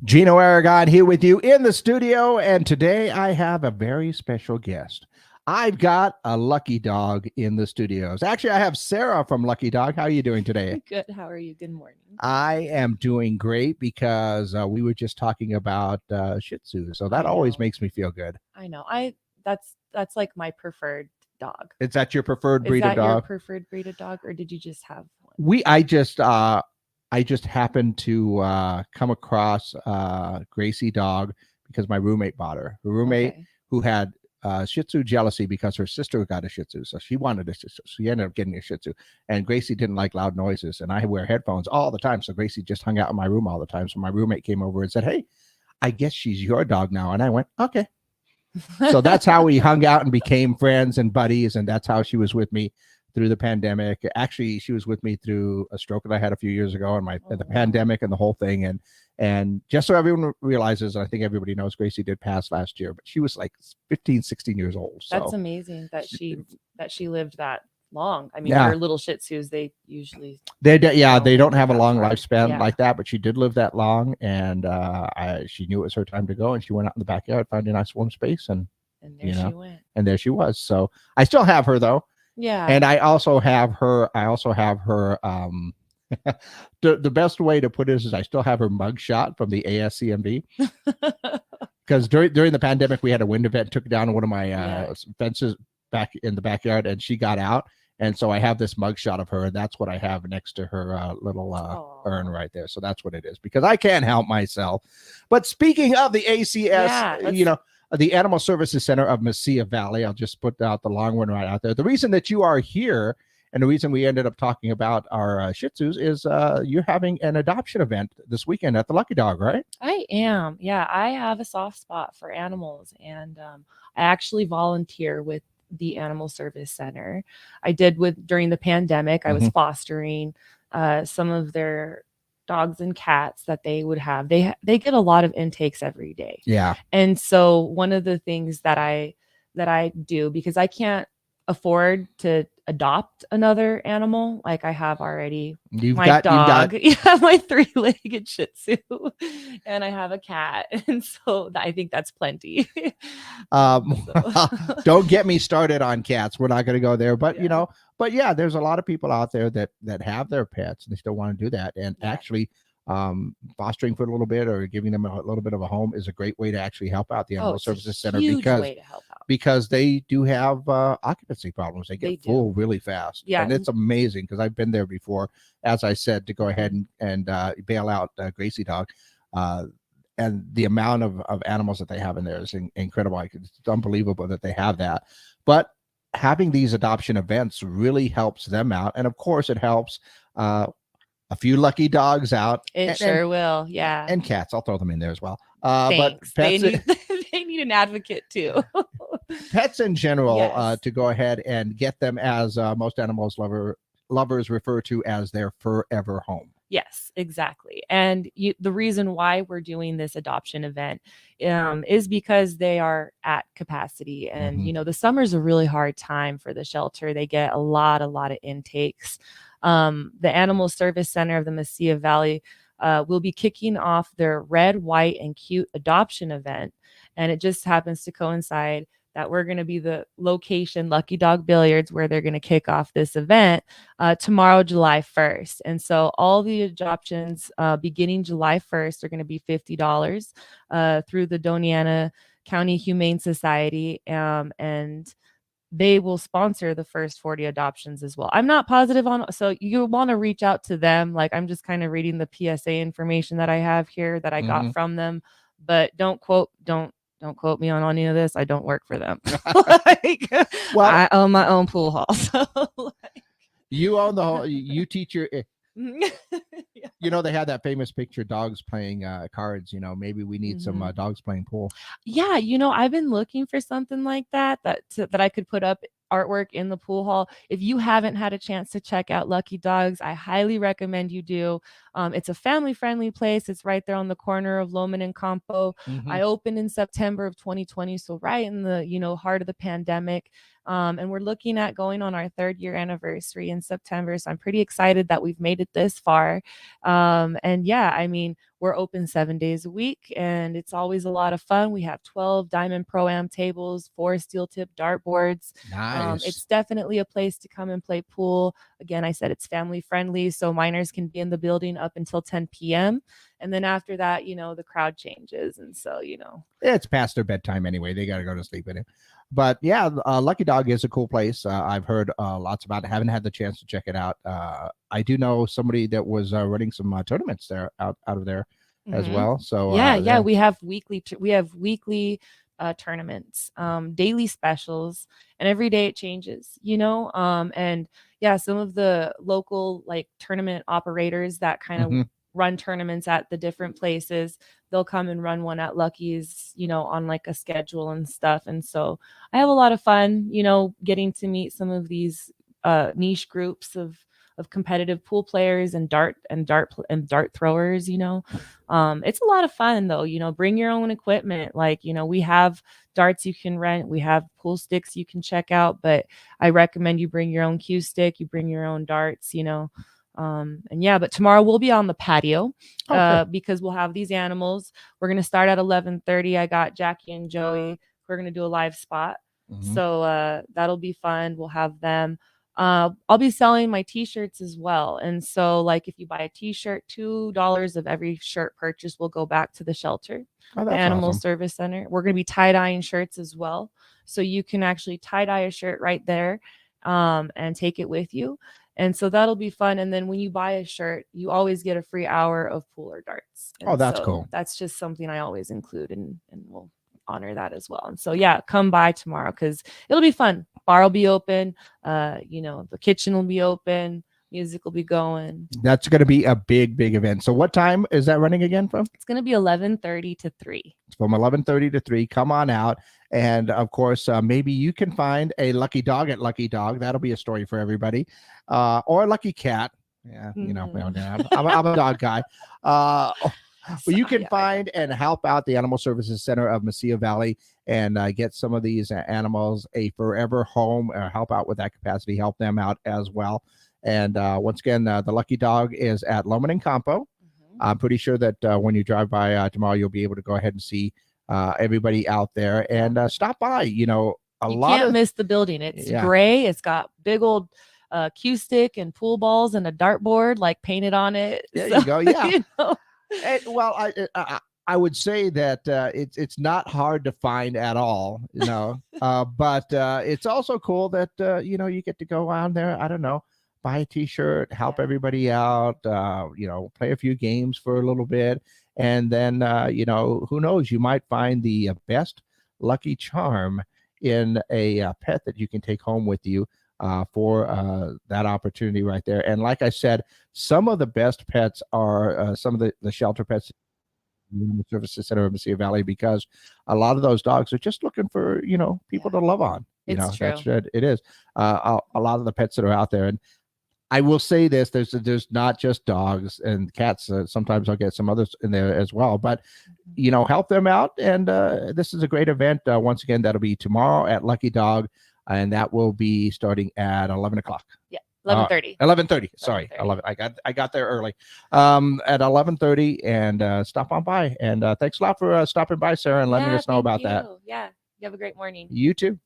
Gino Aragon here with you in the studio, and today I have a very special guest. I've got a lucky dog in the studios. Actually, I have Sara from Lucky Dog. How are you doing today? Good. How are you? Good morning. I am doing great because we were just talking about Shih Tzu, so that I always know. makes me feel good. I know. That's like my preferred dog. Is that your preferred Is breed of that your dog? preferred breed of dog, or did you just have one? I just happened to come across Gracie dog because my roommate bought her. Her roommate Okay. who had Shih Tzu jealousy because her sister got a Shih Tzu, so she wanted a Shih Tzu. She ended up getting a Shih Tzu, and Gracie didn't like loud noises, and I wear headphones all the time, so Gracie just hung out in my room all the time. So my roommate came over and said, "Hey, I guess she's your dog now," and I went, "Okay." So that's how we hung out and became friends and buddies, and that's how she was with me through the pandemic. Actually, she was with me through a stroke that I had a few years ago, and the pandemic and the whole thing. And just so everyone realizes, I think everybody knows, Gracie did pass last year, but she was like 15, 16 years old. So That's amazing that she lived that long. I mean, yeah, her little Shih Tzus, they usually they don't have a that long far. lifespan Yeah. like that, but she did live that long, and she knew it was her time to go, and she went out in the backyard, found a nice warm space, and And there she went. and there she was. So I still have her though. Yeah. And I also have her. The best way to put it is I still have her mug shot from the ASCMV because during the pandemic we had a wind event, took down one of my fences back in the backyard, and she got out, and so I have this mug shot of her, and that's what I have next to her little urn right there. So that's what it is, because I can't help myself. But speaking of the ACS, the Animal Services Center of Mesilla Valley, I'll just put out the long one right out there. The reason that you are here and the reason we ended up talking about our Shih Tzus is you're having an adoption event this weekend at the Lucky Dog, right? I am. Yeah, I have a soft spot for animals, and I actually volunteer with the Animal Service Center. I did during the pandemic. I was fostering some of their dogs and cats that they would have. They get a lot of intakes every day. Yeah. And so one of the things that I do, because I can't afford to adopt another animal like I have already, my dog, my 3-legged Shih Tzu, and I have a cat, and so I think that's plenty. Don't get me started on cats. We're not going to go there, but there's a lot of people out there that have their pets and they still want to do that, and actually fostering for a little bit or giving them a little bit of a home is a great way to actually help out the Animal Services Center, because they do have occupancy problems. They get full really fast. Yeah. And it's amazing because I've been there before, as I said, to go ahead and bail out Gracie dog. And the amount of animals that they have in there is incredible. It's unbelievable that they have that. But having these adoption events really helps them out. And of course, it helps a few lucky dogs out. It sure will. Yeah. And cats. I'll throw them in there as well. Thanks. But pets, they need an advocate too. Pets in general, to go ahead and get them, as most animals lovers refer to, as their forever home. Yes, exactly. And the reason why we're doing this adoption event is because they are at capacity. And, the summer's a really hard time for the shelter. They get a lot of intakes. The Animal Service Center of the Mesilla Valley will be kicking off their Red, White, and Cute adoption event. And it just happens to coincide that we're going to be the location, Lucky Dog Billiards, where they're going to kick off this event tomorrow, July 1st. And so all the adoptions beginning July 1st are going to be $50 through the Doñana County Humane Society. And they will sponsor the first 40 adoptions as well. I'm not positive on, so you want to reach out to them. Like, I'm just kind of reading the PSA information that I have here that I got from them, but don't quote me on any of this. I don't work for them. I own my own pool hall. So you own the whole, you teach your, they had that famous picture, dogs playing cards. Maybe we need some dogs playing pool. Yeah. I've been looking for something like that I could put up artwork in the pool hall. If you haven't had a chance to check out Lucky Dogs, I highly recommend you do. It's a family-friendly place. It's right there on the corner of Loman and Campo. I opened in September of 2020, so right in the, heart of the pandemic. And we're looking at going on our 3rd year anniversary in September. So I'm pretty excited that we've made it this far. And yeah, I mean, we're open 7 days a week, and it's always a lot of fun. We have 12 Diamond Pro-Am tables, 4 steel tip dartboards. Nice. It's definitely a place to come and play pool. Again, I said it's family friendly, so minors can be in the building up until 10 p.m. And then after that, the crowd changes. And so, it's past their bedtime anyway. They got to go to sleep in it. But yeah, Lucky Dog is a cool place. I've heard lots about it. Haven't had the chance to check it out. I do know somebody that was running some tournaments there out of there as well. So yeah, we have weekly tournaments, daily specials, and every day it changes, and yeah, some of the local like tournament operators that kind of run tournaments at the different places, they'll come and run one at Lucky's, on like a schedule and stuff. And so I have a lot of fun, getting to meet some of these niche groups of competitive pool players and dart throwers. It's a lot of fun though. Bring your own equipment. Like, we have darts you can rent, we have pool sticks you can check out, but I recommend you bring your own cue stick, you bring your own darts. And yeah, but tomorrow we'll be on the patio because we'll have these animals. We're gonna start at 11:30. I got Jackie and Joey. We're gonna do a live spot. So that'll be fun. We'll have them. I'll be selling my t-shirts as well. And so like if you buy a t-shirt, $2 of every shirt purchase will go back to the shelter, the Animal Service Center. We're going to be tie-dyeing shirts as well. So you can actually tie-dye a shirt right there and take it with you. And so that'll be fun. And then when you buy a shirt, you always get a free hour of pool or darts. And that's cool. That's just something I always include, and we'll honor that as well. And so yeah, come by tomorrow because it'll be fun. Bar will be open, the kitchen will be open, music will be going. That's going to be a big event. So what time is that running again from? It's going to be 11:30 to 3. It's from 11:30 to 3. Come on out. And of course, maybe you can find a lucky dog at Lucky Dog. That'll be a story for everybody. Or a lucky cat. Yeah, I'm a dog guy. Well, you can find and help out the Animal Services Center of Mesilla Valley and get some of these animals a forever home, or help out with that capacity, help them out as well. And once again, the Lucky Dog is at Loman and Campo. I'm pretty sure that when you drive by tomorrow, you'll be able to go ahead and see everybody out there and stop by. You can't miss the building. It's gray. It's got big old cue stick and pool balls and a dartboard like painted on it. There you go. Yeah. Well, I would say that it's not hard to find at all, but it's also cool that you get to go on there. I don't know, buy a t-shirt, help everybody out, play a few games for a little bit, and then who knows, you might find the best lucky charm in a pet that you can take home with you. For that opportunity right there. And like I said, some of the best pets are some of the shelter pets in the Services Center of Mesilla Valley, because a lot of those dogs are just looking for, people to love on. It's true. It is. A lot of the pets that are out there. And I will say this, there's not just dogs and cats. Sometimes I'll get some others in there as well, but help them out. And this is a great event. Once again, that'll be tomorrow at Lucky Dog. And that will be starting at 11 o'clock. Yeah, 11:30. 11:30. Sorry, 11. I got there early. At 11:30, and stop on by. And thanks a lot for stopping by, Sarah, and letting us know about that. Yeah, you have a great morning. You too.